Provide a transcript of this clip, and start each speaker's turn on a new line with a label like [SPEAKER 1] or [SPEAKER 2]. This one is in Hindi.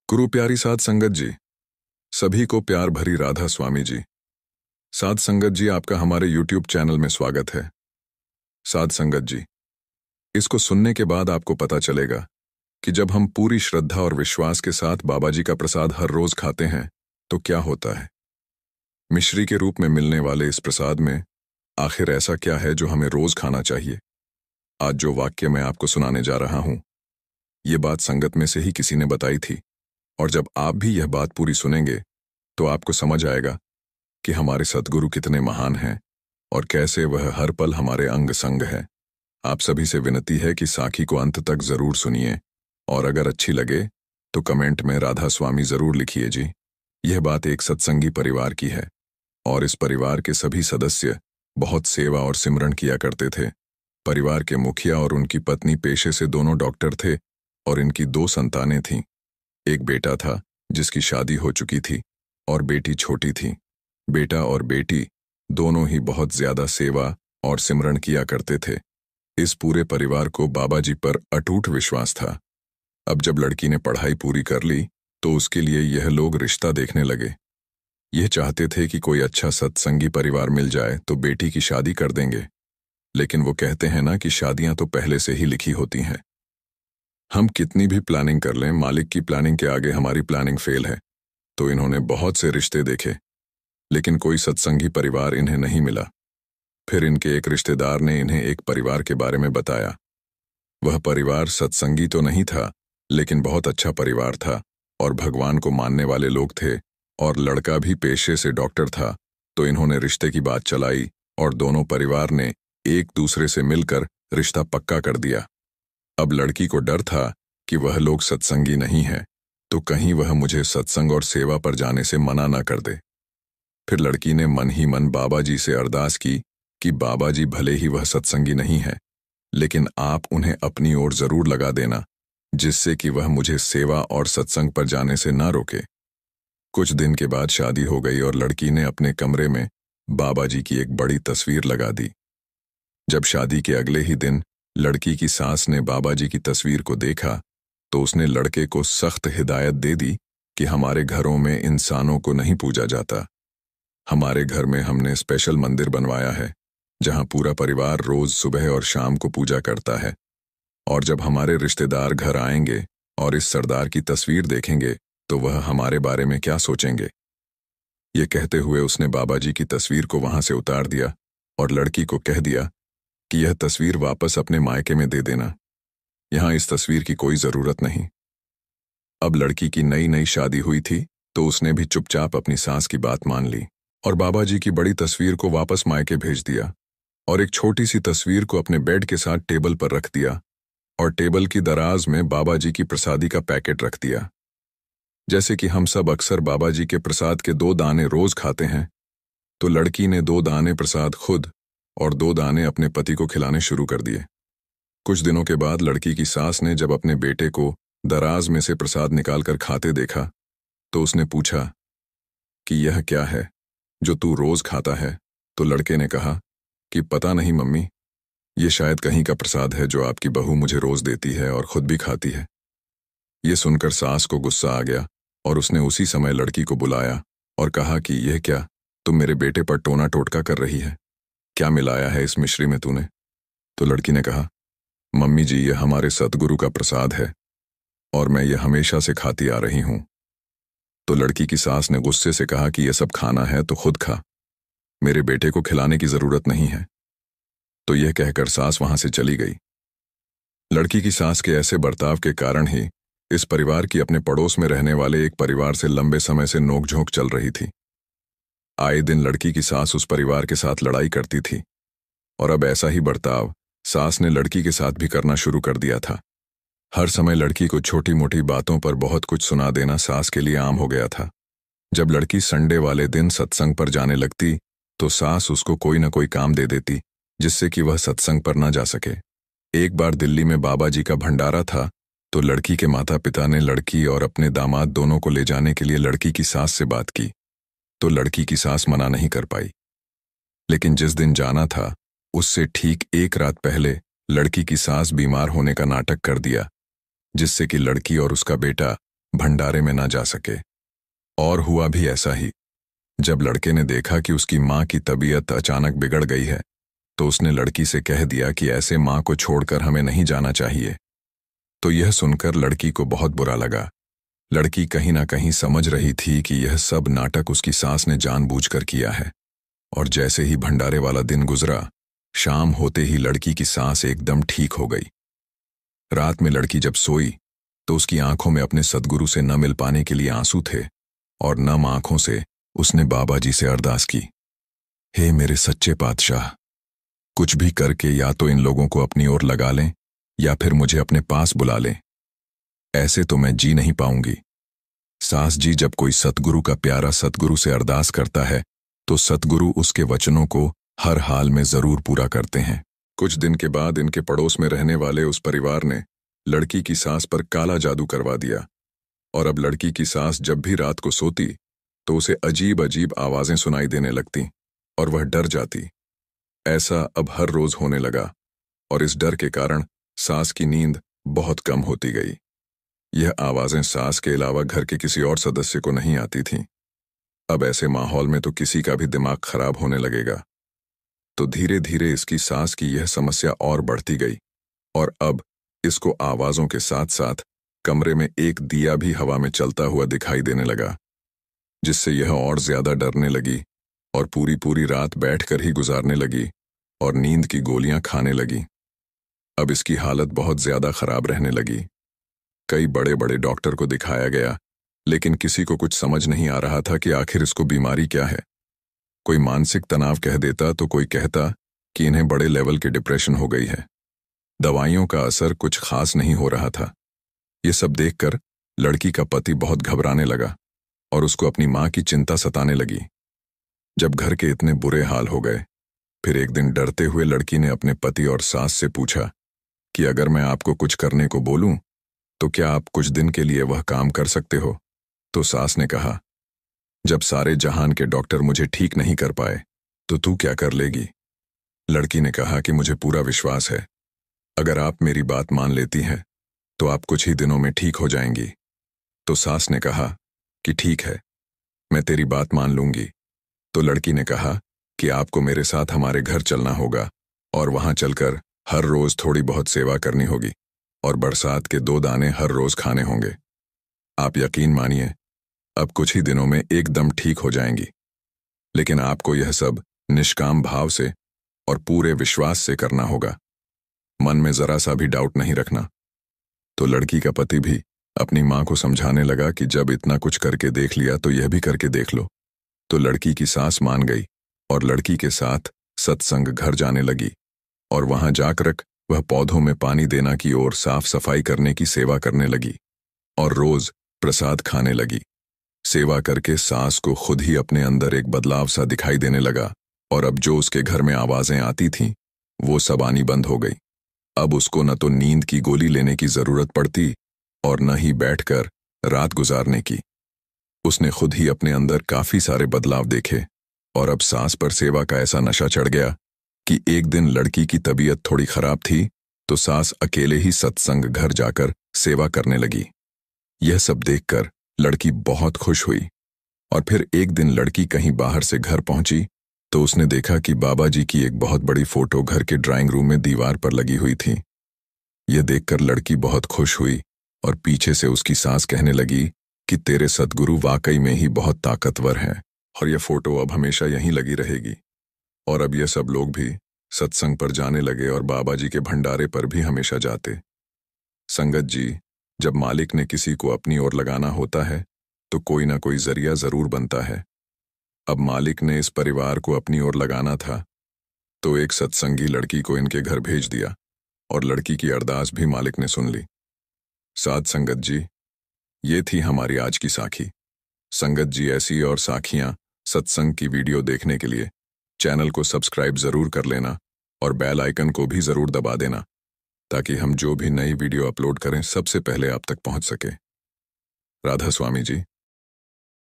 [SPEAKER 1] गुरु प्यारी साध संगत जी, सभी को प्यार भरी राधा स्वामी जी। साध संगत जी, आपका हमारे YouTube चैनल में स्वागत है। साध संगत जी, इसको सुनने के बाद आपको पता चलेगा कि जब हम पूरी श्रद्धा और विश्वास के साथ बाबा जी का प्रसाद हर रोज खाते हैं तो क्या होता है। मिश्री के रूप में मिलने वाले इस प्रसाद में आखिर ऐसा क्या है जो हमें रोज खाना चाहिए। आज जो वाक्य मैं आपको सुनाने जा रहा हूं, ये बात संगत में से ही किसी ने बताई थी, और जब आप भी यह बात पूरी सुनेंगे तो आपको समझ आएगा कि हमारे सद्गुरु कितने महान हैं और कैसे वह हर पल हमारे अंग संग है। आप सभी से विनती है कि साखी को अंत तक जरूर सुनिए, और अगर अच्छी लगे तो कमेंट में राधा स्वामी जरूर लिखिए जी। यह बात एक सत्संगी परिवार की है, और इस परिवार के सभी सदस्य बहुत सेवा और सिमरन किया करते थे। परिवार के मुखिया और उनकी पत्नी पेशे से दोनों डॉक्टर थे, और इनकी 2 संतानें थीं। एक बेटा था जिसकी शादी हो चुकी थी, और बेटी छोटी थी। बेटा और बेटी दोनों ही बहुत ज्यादा सेवा और सिमरन किया करते थे। इस पूरे परिवार को बाबा जी पर अटूट विश्वास था। अब जब लड़की ने पढ़ाई पूरी कर ली तो उसके लिए यह लोग रिश्ता देखने लगे। यह चाहते थे कि कोई अच्छा सत्संगी परिवार मिल जाए तो बेटी की शादी कर देंगे, लेकिन वो कहते हैं ना कि शादियां तो पहले से ही लिखी होती हैं। हम कितनी भी प्लानिंग कर लें, मालिक की प्लानिंग के आगे हमारी प्लानिंग फेल है। तो इन्होंने बहुत से रिश्ते देखे, लेकिन कोई सत्संगी परिवार इन्हें नहीं मिला। फिर इनके एक रिश्तेदार ने इन्हें एक परिवार के बारे में बताया। वह परिवार सत्संगी तो नहीं था, लेकिन बहुत अच्छा परिवार था और भगवान को मानने वाले लोग थे, और लड़का भी पेशे से डॉक्टर था। तो इन्होंने रिश्ते की बात चलाई और दोनों परिवार ने एक दूसरे से मिलकर रिश्ता पक्का कर दिया। अब लड़की को डर था कि वह लोग सत्संगी नहीं है, तो कहीं वह मुझे सत्संग और सेवा पर जाने से मना न कर दे। फिर लड़की ने मन ही मन बाबा जी से अरदास की कि बाबा जी भले ही वह सत्संगी नहीं है, लेकिन आप उन्हें अपनी ओर जरूर लगा देना, जिससे कि वह मुझे सेवा और सत्संग पर जाने से ना रोके। कुछ दिन के बाद शादी हो गई और लड़की ने अपने कमरे में बाबा जी की एक बड़ी तस्वीर लगा दी। जब शादी के अगले ही दिन लड़की की सास ने बाबा जी की तस्वीर को देखा तो उसने लड़के को सख्त हिदायत दे दी कि हमारे घरों में इंसानों को नहीं पूजा जाता। हमारे घर में हमने स्पेशल मंदिर बनवाया है जहां पूरा परिवार रोज सुबह और शाम को पूजा करता है, और जब हमारे रिश्तेदार घर आएंगे और इस सरदार की तस्वीर देखेंगे तो वह हमारे बारे में क्या सोचेंगे। ये कहते हुए उसने बाबा जी की तस्वीर को वहां से उतार दिया और लड़की को कह दिया कि यह तस्वीर वापस अपने मायके में दे देना, यहां इस तस्वीर की कोई जरूरत नहीं। अब लड़की की नई नई शादी हुई थी तो उसने भी चुपचाप अपनी सास की बात मान ली और बाबा जी की बड़ी तस्वीर को वापस मायके भेज दिया, और एक छोटी सी तस्वीर को अपने बेड के साथ टेबल पर रख दिया, और टेबल की दराज में बाबा जी की प्रसादी का पैकेट रख दिया। जैसे कि हम सब अक्सर बाबा जी के प्रसाद के 2 दाने रोज खाते हैं, तो लड़की ने 2 दाने प्रसाद खुद और 2 दाने अपने पति को खिलाने शुरू कर दिए। कुछ दिनों के बाद लड़की की सास ने जब अपने बेटे को दराज में से प्रसाद निकालकर खाते देखा तो उसने पूछा कि यह क्या है जो तू रोज खाता है। तो लड़के ने कहा कि पता नहीं मम्मी, ये शायद कहीं का प्रसाद है जो आपकी बहू मुझे रोज देती है और खुद भी खाती है। ये सुनकर सास को गुस्सा आ गया और उसने उसी समय लड़की को बुलाया और कहा कि यह क्या, तुम मेरे बेटे पर टोना टोटका कर रही है, क्या मिलाया है इस मिश्री में तूने। तो लड़की ने कहा, मम्मी जी, यह हमारे सतगुरु का प्रसाद है और मैं यह हमेशा से खाती आ रही हूं। तो लड़की की सास ने गुस्से से कहा कि यह सब खाना है तो खुद खा, मेरे बेटे को खिलाने की जरूरत नहीं है। तो यह कहकर सास वहां से चली गई। लड़की की सास के ऐसे बर्ताव के कारण ही इस परिवार की अपने पड़ोस में रहने वाले एक परिवार से लंबे समय से नोकझोंक चल रही थी। आए दिन लड़की की सास उस परिवार के साथ लड़ाई करती थी, और अब ऐसा ही बर्ताव सास ने लड़की के साथ भी करना शुरू कर दिया था। हर समय लड़की को छोटी मोटी बातों पर बहुत कुछ सुना देना सास के लिए आम हो गया था। जब लड़की संडे वाले दिन सत्संग पर जाने लगती तो सास उसको कोई न कोई काम दे देती जिससे कि वह सत्संग पर न जा सके। एक बार दिल्ली में बाबा जी का भंडारा था तो लड़की के माता पिता ने लड़की और अपने दामाद दोनों को ले जाने के लिए लड़की की सास से बात की, तो लड़की की सास मना नहीं कर पाई। लेकिन जिस दिन जाना था उससे ठीक 1 रात पहले लड़की की सास बीमार होने का नाटक कर दिया, जिससे कि लड़की और उसका बेटा भंडारे में ना जा सके। और हुआ भी ऐसा ही। जब लड़के ने देखा कि उसकी माँ की तबीयत अचानक बिगड़ गई है, तो उसने लड़की से कह दिया कि ऐसे माँ को छोड़कर हमें नहीं जाना चाहिए। तो यह सुनकर लड़की को बहुत बुरा लगा। लड़की कहीं ना कहीं समझ रही थी कि यह सब नाटक उसकी सास ने जानबूझकर किया है। और जैसे ही भंडारे वाला दिन गुजरा, शाम होते ही लड़की की सांस एकदम ठीक हो गई। रात में लड़की जब सोई तो उसकी आंखों में अपने सद्गुरु से न मिल पाने के लिए आंसू थे, और नम आंखों से उसने बाबा जी से अरदास की, हे मेरे सच्चे पातशाह, कुछ भी करके या तो इन लोगों को अपनी ओर लगा लें या फिर मुझे अपने पास बुला लें। ऐसे तो मैं जी नहीं पाऊंगी। सास जी, जब कोई सतगुरु का प्यारा सतगुरु से अरदास करता है तो सतगुरु उसके वचनों को हर हाल में जरूर पूरा करते हैं। कुछ दिन के बाद इनके पड़ोस में रहने वाले उस परिवार ने लड़की की सांस पर काला जादू करवा दिया, और अब लड़की की सांस जब भी रात को सोती तो उसे अजीब अजीब आवाजें सुनाई देने लगती और वह डर जाती। ऐसा अब हर रोज होने लगा, और इस डर के कारण सास की नींद बहुत कम होती गई। यह आवाजें सास के अलावा घर के किसी और सदस्य को नहीं आती थीं। अब ऐसे माहौल में तो किसी का भी दिमाग खराब होने लगेगा। तो धीरे धीरे इसकी सास की यह समस्या और बढ़ती गई, और अब इसको आवाजों के साथ साथ कमरे में एक दिया भी हवा में चलता हुआ दिखाई देने लगा, जिससे यह और ज्यादा डरने लगी और पूरी पूरी रात बैठकर ही गुजारने लगी और नींद की गोलियां खाने लगी। अब इसकी हालत बहुत ज्यादा खराब रहने लगी। कई बड़े बड़े डॉक्टर को दिखाया गया, लेकिन किसी को कुछ समझ नहीं आ रहा था कि आखिर इसको बीमारी क्या है। कोई मानसिक तनाव कह देता तो कोई कहता कि इन्हें बड़े लेवल की डिप्रेशन हो गई है। दवाइयों का असर कुछ खास नहीं हो रहा था। ये सब देखकर लड़की का पति बहुत घबराने लगा और उसको अपनी माँ की चिंता सताने लगी। जब घर के इतने बुरे हाल हो गए, फिर एक दिन डरते हुए लड़की ने अपने पति और सास से पूछा कि अगर मैं आपको कुछ करने को बोलूं तो क्या आप कुछ दिन के लिए वह काम कर सकते हो? तो सास ने कहा, जब सारे जहान के डॉक्टर मुझे ठीक नहीं कर पाए तो तू क्या कर लेगी? लड़की ने कहा कि मुझे पूरा विश्वास है, अगर आप मेरी बात मान लेती हैं तो आप कुछ ही दिनों में ठीक हो जाएंगी। तो सास ने कहा कि ठीक है, मैं तेरी बात मान लूंगी। तो लड़की ने कहा कि आपको मेरे साथ हमारे घर चलना होगा और वहां चलकर हर रोज थोड़ी बहुत सेवा करनी होगी और बरसात के 2 दाने हर रोज खाने होंगे। आप यकीन मानिए, अब कुछ ही दिनों में एकदम ठीक हो जाएंगी, लेकिन आपको यह सब निष्काम भाव से और पूरे विश्वास से करना होगा। मन में जरा सा भी डाउट नहीं रखना। तो लड़की का पति भी अपनी माँ को समझाने लगा कि जब इतना कुछ करके देख लिया तो यह भी करके देख लो। तो लड़की की सास मान गई और लड़की के साथ सत्संग घर जाने लगी, और वहां जाकर वह पौधों में पानी देना की और साफ सफाई करने की सेवा करने लगी और रोज प्रसाद खाने लगी। सेवा करके सास को खुद ही अपने अंदर एक बदलाव सा दिखाई देने लगा, और अब जो उसके घर में आवाजें आती थीं वो सब आनी बंद हो गई। अब उसको न तो नींद की गोली लेने की जरूरत पड़ती और न ही बैठकर रात गुजारने की। उसने खुद ही अपने अंदर काफी सारे बदलाव देखे, और अब सास पर सेवा का ऐसा नशा चढ़ गया कि एक दिन लड़की की तबीयत थोड़ी खराब थी तो सास अकेले ही सत्संग घर जाकर सेवा करने लगी। यह सब देखकर लड़की बहुत खुश हुई, और फिर एक दिन लड़की कहीं बाहर से घर पहुंची तो उसने देखा कि बाबा जी की एक बहुत बड़ी फोटो घर के ड्राइंग रूम में दीवार पर लगी हुई थी। यह देखकर लड़की बहुत खुश हुई और पीछे से उसकी सास कहने लगी कि तेरे सद्गुरु वाकई में ही बहुत ताकतवर हैं और यह फोटो अब हमेशा यहीं लगी रहेगी। और अब यह सब लोग भी सत्संग पर जाने लगे और बाबा जी के भंडारे पर भी हमेशा जाते। संगत जी, जब मालिक ने किसी को अपनी ओर लगाना होता है तो कोई ना कोई जरिया जरूर बनता है। अब मालिक ने इस परिवार को अपनी ओर लगाना था तो एक सत्संगी लड़की को इनके घर भेज दिया, और लड़की की अरदास भी मालिक ने सुन ली। साध संगत जी, ये थी हमारी आज की साखी। संगत जी, ऐसी और साखियां सत्संग की वीडियो देखने के लिए चैनल को सब्सक्राइब जरूर कर लेना और बेल आइकन को भी जरूर दबा देना, ताकि हम जो भी नई वीडियो अपलोड करें सबसे पहले आप तक पहुंच सके। राधा स्वामी जी।